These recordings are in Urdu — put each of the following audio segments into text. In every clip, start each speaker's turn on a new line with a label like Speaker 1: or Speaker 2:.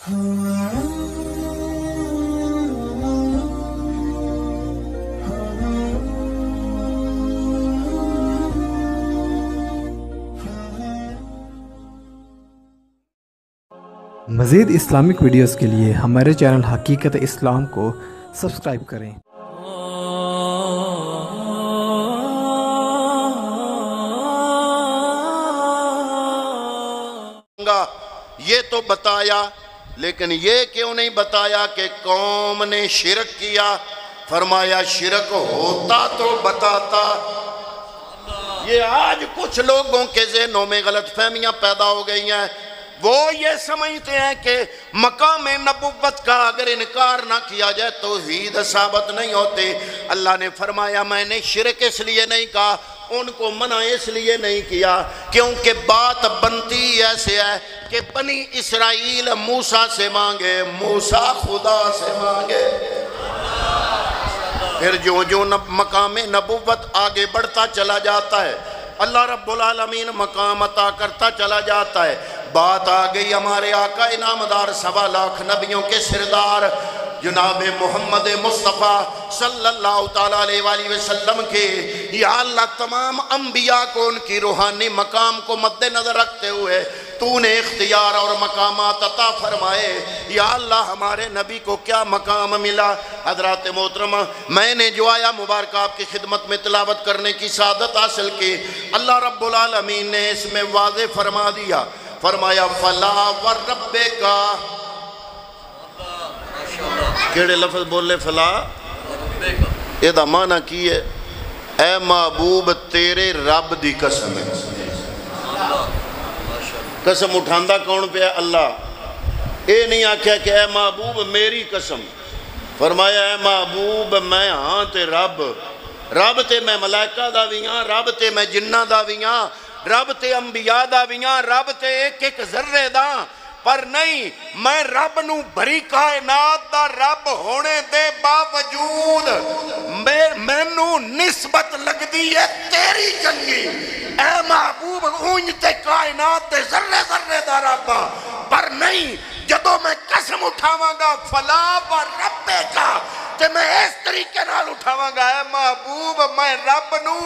Speaker 1: مزید اسلامک ویڈیوز کے لیے ہمارے چینل حقیقت اسلام کو سبسکرائب کریں۔
Speaker 2: یہ تو بتایا، لیکن یہ کیوں نہیں بتایا کہ قوم نے شرک کیا؟ فرمایا شرک ہوتا تو بتاتا۔ یہ آج کچھ لوگوں کے ذہنوں میں غلط فہمیاں پیدا ہو گئی ہیں۔ وہ یہ سمجھتے ہیں کہ مقام نبوت کا اگر انکار نہ کیا جائے توحید ثابت نہیں ہوتے۔ اللہ نے فرمایا میں نے شرک اس لیے نہیں کہا، ان کو منع اس لیے نہیں کیا کیونکہ بات بنتی ایسے ہے کہ بنی اسرائیل موسیٰ سے مانگے، موسیٰ خدا سے مانگے۔ پھر جو مقام نبوت آگے بڑھتا چلا جاتا ہے، اللہ رب العالمین مقام عطا کرتا چلا جاتا ہے۔ بات آ گئی ہمارے آقا انعامدار 1.25 لاکھ نبیوں کے سردار جناب محمد مصطفیٰ صلی اللہ تعالیٰ علیہ وآلہ وسلم کے۔ یا اللہ تمام انبیاء کو ان کی روحانی مقام کو مد نظر رکھتے ہوئے تو نے اختیار اور مقامات عطا فرمائے۔ یا اللہ ہمارے نبی کو کیا مقام ملا؟ حضرات محترمہ، میں نے جو آیا مبارک آپ کی خدمت میں تلاوت کرنے کی سعادت حاصل کی، اللہ رب العالمین نے اس میں واضح فرما دیا، فرمایا فلا وربک۔ کیڑے لفظ بولے فلا؟ یہ دا معنی کی ہے اے محبوب تیرے رب دی قسم ہے۔ قسم اٹھاندہ کون پہ ہے؟ اللہ۔ اے نہیں آکھیا کہ اے محبوب میری قسم، فرمایا اے محبوب میں ہاں تے رب، رب تے میں ملائکہ دا بھی ہاں، رب تے میں جنہ دا بھی ہاں، رب تے انبیاء دا بھی ہاں، رب تے ایک ایک ذرے دا، پر نہیں میں رب نو بھری کائنات دا رب ہونے دے باوجود میں نو نسبت لگ دی ہے تیری چنگی۔ اے محبوب اونجتے کائنات دے ذرے ذرے دا رب، پر نہیں جدو میں قسم اٹھاواں گا فلا وربک تے میں اس طریقے نال اٹھاواں گا اے محبوب میں رب نو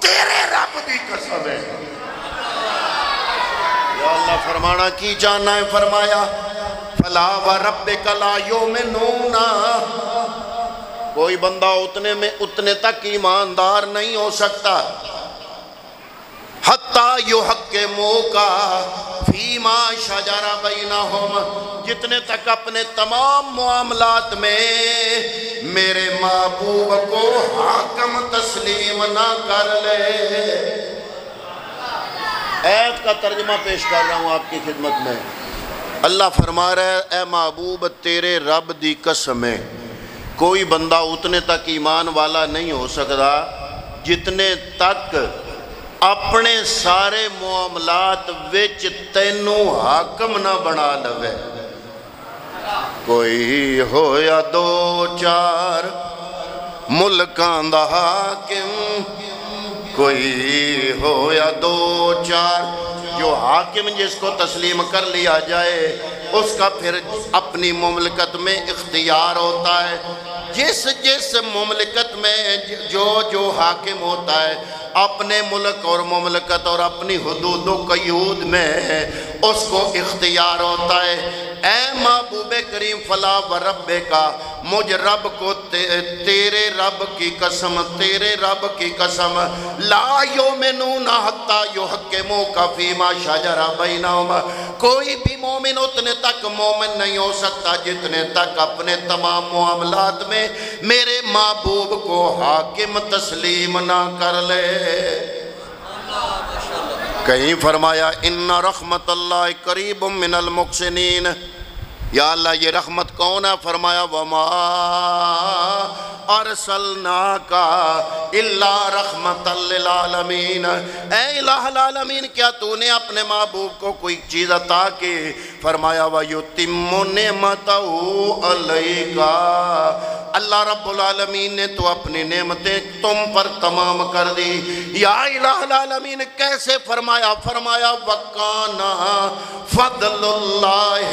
Speaker 2: تیرے رب دی قسم ہے۔ یا اللہ فرمانا کی جانا ہے، فرمایا فلا وربک لا یؤمنون۔ کوئی بندہ اتنے تک ایماندار نہیں ہو سکتا حتیٰ یحکموک فیما شجر بینہم، جتنے تک اپنے تمام معاملات میں میرے محبوب کو حاکم تسلیم نہ کر لے۔ آیت کا ترجمہ پیش کر رہا ہوں آپ کی خدمت میں۔ اللہ فرما رہا ہے اے محبوب تیرے رب دی قسم ہے، کوئی بندہ اتنے تک ایمان والا نہیں ہو سکتا جتنے تک اپنے سارے معاملات وچ تینوں حاکم نہ بنا لوے۔ کوئی ہو یا 2-4 ملکاں دا حاکم، کوئی ہو یا 2-4، جو حاکم جس کو تسلیم کر لیا جائے اس کا پھر اپنی مملکت میں اختیار ہوتا ہے۔ جس مملکت میں جو حاکم ہوتا ہے اپنے ملک اور مملکت اور اپنی حدود و قیود میں اس کو اختیار ہوتا ہے۔ اے محبوب کریم فلا وربک، مجھ رب کو تیرے رب کی قسم، تیرے رب کی قسم، لا یؤمنون حتی یحکموک فیما شجر بینہم، کوئی بھی مومن اتنے تک مومن نہیں ہو سکتا جتنے تک اپنے تمام معاملات میں میرے محبوب کو حاکم تسلیم نہ کر لے۔ کہیں فرمایا ان رحمت اللہ قریب من المحسنین، یا اللہ یہ رحمت کون ہے؟ فرمایا وما ارسلناک الا رحمت للعالمین، اے الہ العالمین کیا تو نے اپنے محبوب کو کوئی چیز عطا کی؟ فرمایا وَيُتِمُّ نِعْمَتَهُ عَلَيْكَ، اللہ رب العالمین نے تو اپنی نعمتیں تم پر تمام کر دی۔ یا الہ العالمین کیسے؟ فرمایا وَكَانَ فَضْلُ اللَّهِ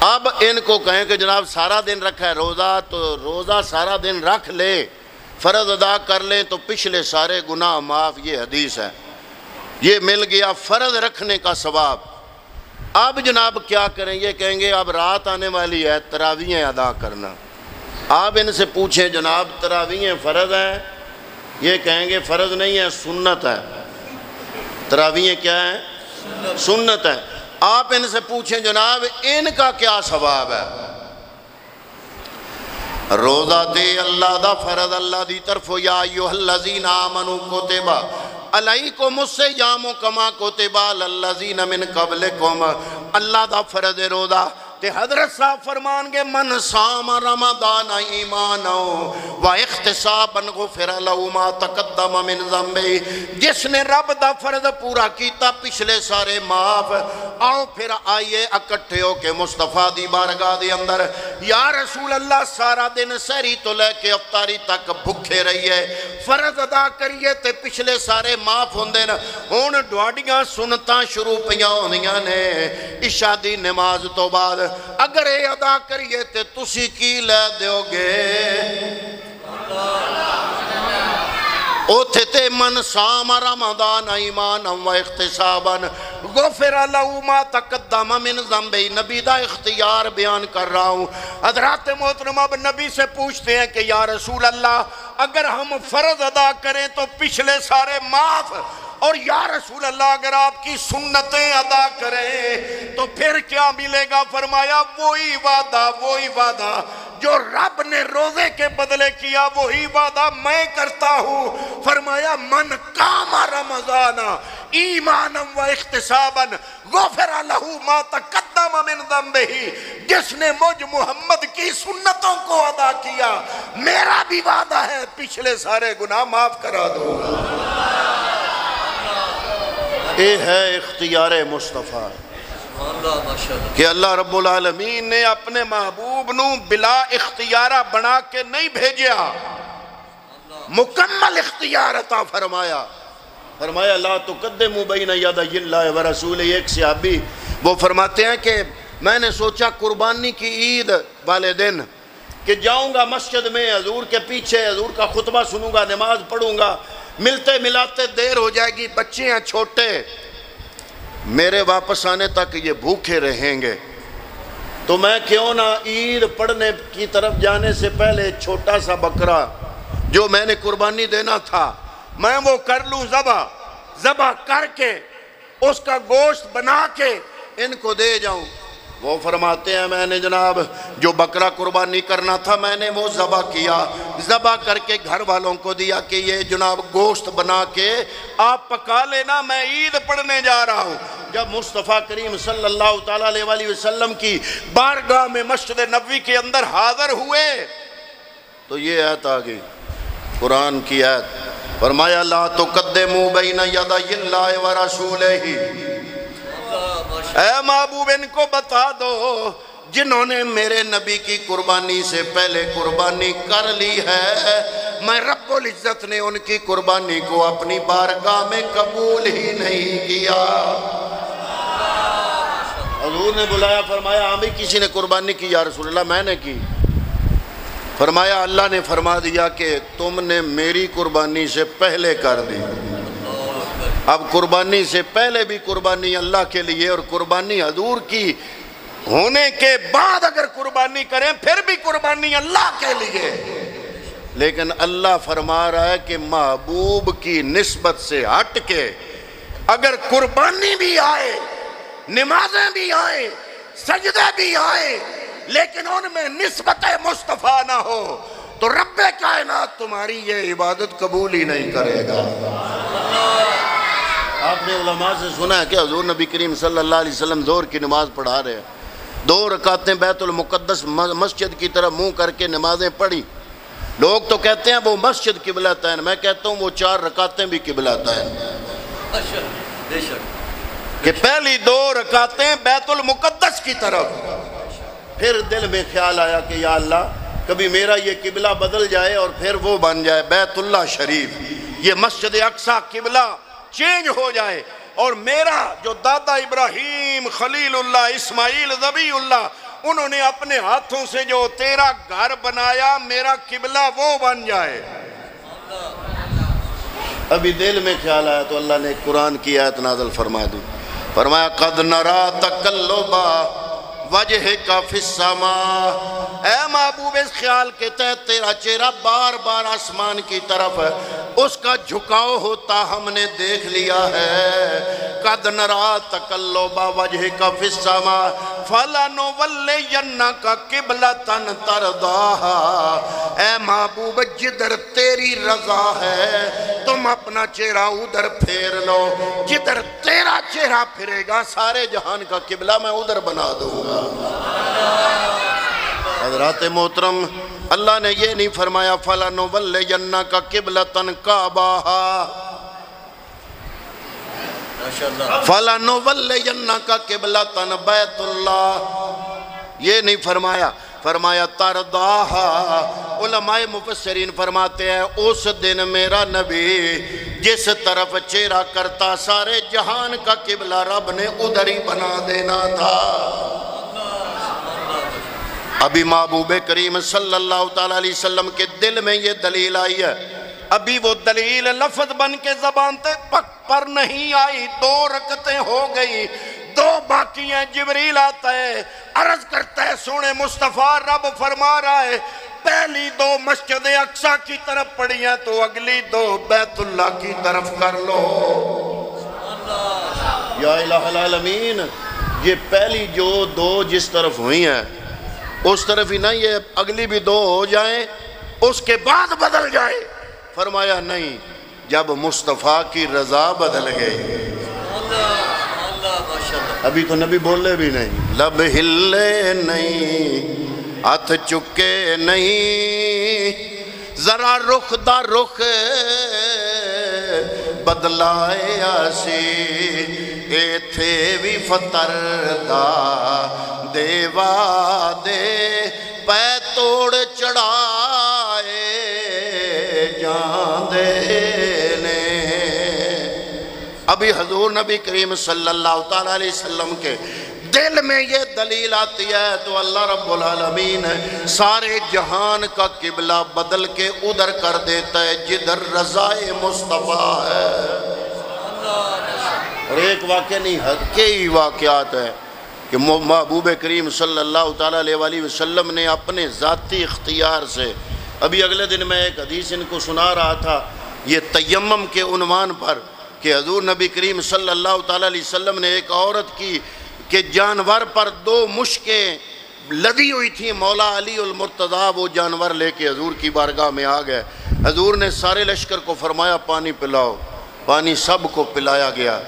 Speaker 2: اب ان کو کہیں کہ جناب سارا دن رکھا ہے روزہ، تو روزہ سارا دن رکھ لے، فرض ادا کر لیں تو پچھلے سارے گناہ معاف، یہ حدیث ہے، یہ مل گیا فرض رکھنے کا ثواب۔ اب جناب کیا کریں؟ یہ کہیں گے اب رات آنے والی ہے، تراویحیں ادا کرنا۔ آپ ان سے پوچھیں جناب تراویحیں فرض ہیں؟ یہ کہیں گے فرض نہیں ہے، سنت ہے۔ تراویحیں کیا ہیں؟ سنت ہے۔ آپ ان سے پوچھیں جناب ان کا کیا ثواب ہے؟ روزہ دے اللہ دا فرض اللہ دی طرف، یا ایھا الذین آمنوا کتب علیکم الصیام کما کتب علی الذین من قبلکم، اللہ دا فرض روزہ تے حضرت صاحب فرمان گے من صام رمضان ایمانا و احتسابا غفر له ما تقدم من ذنبہ، جس نے رب دا فرض پورا کیتا پچھلے سارے معاف۔ آؤ پھر آئیے اکٹھے ہو کے مصطفیٰ دی بارگاہ دے اندر، یا رسول اللہ سارا دن سحری تو لے کے افطاری تک بھکھے رہیے، فرض ادا کریے تے پچھلے سارے معاف ہوندے نا۔ ہن ڈواڈیاں سنتاں شروع پیاں ہوندیاں نے عشاء دی نماز تو بعد، اگر اے ادا کریے تے تسی کی لے دیو گے؟ اوتھے تے من صام رمضان ایمانا و احتسابا غفر له ما تقدم من ذنبہ، نبی دا اختیار بیان کر رہا ہوں۔ حضرات محترم اب نبی سے پوچھتے ہیں کہ یا رسول اللہ اگر ہم فرض ادا کریں تو پچھلے سارے معاف، اور یا رسول اللہ اگر آپ کی سنتیں ادا کریں تو پھر کیا ملے گا؟ فرمایا وہی وعدہ جو رب نے روزے کے بدلے کیا، وہی وعدہ میں کرتا ہوں۔ فرمایا من قام رمضان ایمانا و احتسابا غفر له ما تقدم من ذنبہ، جس نے مجھ محمد کی سنتوں کو ادا کیا میرا بھی وعدہ ہے پچھلے سارے گناہ معاف کرا دوں گا۔ اے ہے اختیار مصطفیٰ کہ اللہ رب العالمین نے اپنے محبوب نو بلا اختیارہ بنا کے نہیں بھیجیا، مکمل اختیار عطا فرمایا۔ فرمایا لا تقدموا بین یدی اللہ ورسولہ۔ ایک صحابی وہ فرماتے ہیں کہ میں نے سوچا قربانی کی عید والے دن کہ جاؤں گا مسجد میں حضور کے پیچھے، حضور کا خطبہ سنوں گا، نماز پڑھوں گا، ملتے ملاتے دیر ہو جائے گی، بچے ہیں چھوٹے، میرے واپس آنے تک یہ بھوکے رہیں گے، تو میں کیوں نہ عید پڑھنے کی طرف جانے سے پہلے چھوٹا سا بکرا جو میں نے قربانی دینا تھا میں وہ کر لوں، ذبح کر کے اس کا گوشت بنا کے ان کو دے جاؤں۔ وہ فرماتے ہیں میں نے جناب جو بکرا قربانی کرنا تھا میں نے وہ ذبح کیا، ذبح کر کے گھر والوں کو دیا کہ یہ جناب گوشت بنا کے آپ پکا لینا، میں عید پڑھنے جا رہا ہوں۔ جب مصطفیٰ کریم صلی اللہ علیہ وآلہ وسلم کی بارگاہ میں مسجد نبوی کے اندر حاضر ہوئے تو یہ آیت آ گئی، قرآن کی آیت، فرمایا لا تقدموا بین یدی اللہ ورسولہ۔ اے محبوب ان کو بتا دو جنہوں نے میرے نبی کی قربانی سے پہلے قربانی کر لی ہے، میں رب العزت نے ان کی قربانی کو اپنی بارگاہ میں قبول ہی نہیں کیا۔ حضور نے بلایا، فرمایا ہم بھی کسی نے قربانی کی یا رسول اللہ؟ میں نے کی۔ فرمایا اللہ نے فرما دیا کہ تم نے میری قربانی سے پہلے کر دی۔ اب قربانی سے پہلے بھی قربانی اللہ کے لیے، اور قربانی حضور کی ہونے کے بعد اگر قربانی کریں پھر بھی قربانی اللہ کے لیے۔ لیکن اللہ فرما رہا ہے کہ محبوب کی نسبت سے ہٹ کے اگر قربانی بھی آئے، نمازیں بھی آئیں، سجدے بھی آئیں، لیکن ان میں نسبت مصطفیٰ نہ ہو تو رب کائنات تمہاری یہ عبادت قبول ہی نہیں کرے گا۔ آپ نے علماء سے سنا ہے کہ حضور نبی کریم صلی اللہ علیہ وسلم ظہر کی نماز پڑھا رہے ہیں، 2 رکعتیں بیت المقدس مسجد کی طرف منہ کر کے نمازیں پڑھی، لوگ تو کہتے ہیں وہ مسجد قبلتین، میں کہتا ہوں وہ 4 رکعتیں بھی قبلتین، کہ پہلی 2 رکعتیں بیت المقدس کی طرف۔ پھر دل میں خیال آیا کہ یا اللہ کبھی میرا یہ قبلہ بدل جائے اور پھر وہ بن جائے بیت اللہ شریف، یہ مسجد اقصی قبلہ چینج ہو جائے، اور میرا جو دادا ابراہیم خلیل اللہ اسماعیل ذبیح اللہ انہوں نے اپنے ہاتھوں سے جو تیرا گھر بنایا میرا قبلہ وہ بن جائے۔ ابھی دل میں خیال آیا تو اللہ نے قرآن کی آیت نازل فرما دی، فرمایا قد نرا تقلب وجہک فی السماء، اے محبوب اس خیال کے تحت تیرا چہرہ بار بار آسمان کی طرف ہے، اس کا جھکاؤ ہوتا ہم نے دیکھ لیا ہے۔ قد نرا تقلب وجہک فی السماء فلنولینک قبلۃ ترضاها، اے محبوب جدھر تیری رضا ہے تم اپنا چہرہ ادھر پھیر لو، جدھر تیرا چہرہ پھرے گا سارے جہان کا قبلہ میں ادھر بنا دوں گا۔ حضرات محترم، اللہ نے یہ نہیں فرمایا فَلَنُوَلِّيَنَّكَ قِبْلَةً كَعْبَهَا، فَلَنُوَلِّيَنَّكَ قِبْلَةً بَيْتُ اللَّهِ، یہ نہیں فرمایا، فرمایا تَرْضَاهَا۔ علماء مفسرین فرماتے ہیں اس دن میرا نبی جس طرف چہرہ کرتا سارے جہان کا قبلہ رب نے ادھر ہی بنا دینا تھا۔ ابھی محبوب کریم صلی اللہ علیہ وسلم کے دل میں یہ دلیل آئی ہے، ابھی وہ دلیل لفظ بن کے زبان پر نہیں آئی، 2 رکعتیں ہو گئی، 2 باقی ہیں، جبریل آتا ہے عرض کرتا ہے سونے مصطفیٰ رب فرما رہا ہے پہلی 2 مسجد اقصی کی طرف پڑھی ہیں تو اگلی 2 بیت اللہ کی طرف کر لو۔ یا الہ العالمین، یہ پہلی جو 2 جس طرف ہوئی ہیں اس طرف ہی نہیں، یہ اگلی بھی 2 ہو جائیں اس کے بعد بدل جائے۔ فرمایا نہیں، جب مصطفیٰ کی رضا بدل گئی، ابھی تو نبی بولے بھی نہیں، لب ہلے نہیں، ہاتھ چکے نہیں، ذرا رخ دا رخ بدلائے آسی، ایتھے بھی فطر دا دیوا دے پے توڑ چڑھائے جان دے نے۔ ابھی حضور نبی کریم صلی اللہ علیہ وسلم کے دل میں یہ دلیل آتی ہے تو اللہ رب العالمین سارے جہان کا قبلہ بدل کے ادھر کر دیتا ہے جدھر رضائے مصطفیٰ ہے۔ اور ایک واقعہ نہیں، کئی واقعات ہیں کہ محبوب کریم صلی اللہ علیہ وسلم نے اپنے ذاتی اختیار سے، ابھی اگلے دن میں ایک حدیث ان کو سنا رہا تھا یہ تیمم کے عنوان پر، کہ حضور نبی کریم صلی اللہ علیہ وسلم نے ایک عورت کی کہ جانور پر 2 مشکیں لدی ہوئی تھیں، مولا علی المرتضیٰ وہ جانور لے کے حضور کی بارگاہ میں آ گئے، حضور نے سارے لشکر کو فرمایا پانی پلاؤ، پانی سب کو پلایا گیا۔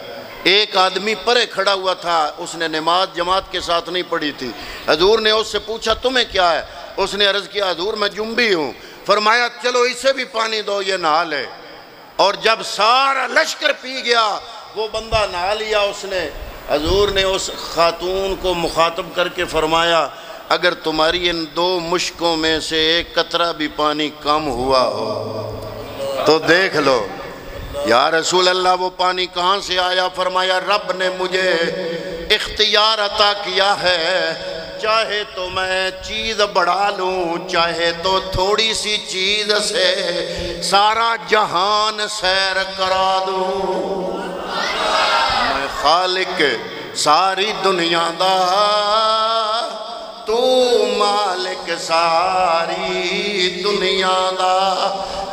Speaker 2: ایک آدمی پرے کھڑا ہوا تھا، اس نے نماز جماعت کے ساتھ نہیں پڑھی تھی، حضور نے اس سے پوچھا تمہیں کیا ہے؟ اس نے عرض کیا حضور میں جنبی ہوں، فرمایا چلو اسے بھی پانی دو یہ نہا لے، اور جب سارا لشکر پی گیا وہ بندہ نہا لیا اس نے، حضور نے اس خاتون کو مخاطب کر کے فرمایا اگر تمہاری ان 2 مشکوں میں سے ایک قطرہ بھی پانی کم ہوا ہو تو دیکھ لو۔ یا رسول اللہ وہ پانی کہاں سے آیا؟ فرمایا رب نے مجھے اختیار عطا کیا ہے، چاہے تو میں چیز بڑھا لوں، چاہے تو تھوڑی سی چیز سے سارا جہان سیر کرا دوں، میں خالق ساری دنیا دا تو مالک ساری دنیا دا،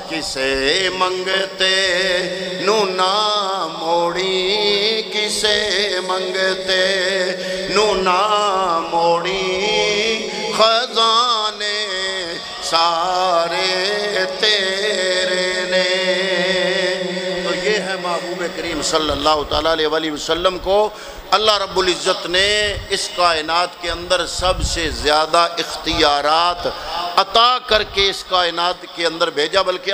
Speaker 2: کسے منگتے نو نہ موڑی، کسے منگتے نو نہ موڑی، خزانے سارے تیرے نے۔ تو یہ ہے محبوب کریم صلی اللہ علیہ وسلم کو اللہ رب العزت نے اس کائنات کے اندر سب سے زیادہ اختیارات عطا کر کے اس کائنات کے اندر بھیجا، بلکہ